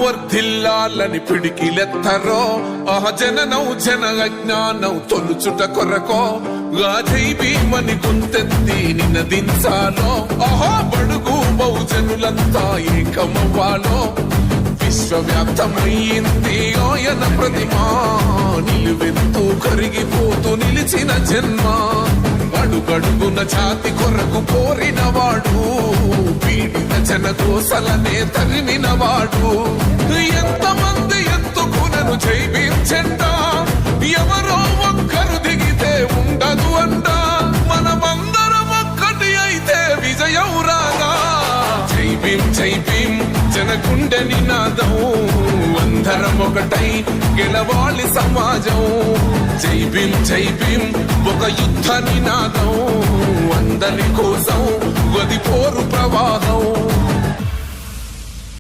వర్ధిల్లాలని పిడికిలెత్తరో ఆ జననం జన అజ్ఞానం తొలుచుట కొరకో జై భీమని గుంతెత్తి నినదించాలో ఆహా బడుగు బహుజనులంతా ఏకమవ్వాలో విశ్వవ్యాప్తమైంది ఆయన ప్రతిమా నిలువెత్తు కరిగిపోతూ నిలిచిన జన్మ అడుగడుగున జాతి కొరకు కోరినవాడు పీడిత జన కోసలనే తరిమినవాడు ఎంతమంది ఎత్తుకునను జై భీమ్ జెండా ఎవరో ఒక్కరు దిగితే ఉండదు అంట మనమందరం ఒక్కటి అయితే విజయం రాగా జై భీమ్ జనగుండె నినాదం అందరం ఒకటై గెలవాలి సమాజం జై భీమ్ ఒక యుద్ధ నినాదం అందరి కోసం గది పోరు ప్రవాహం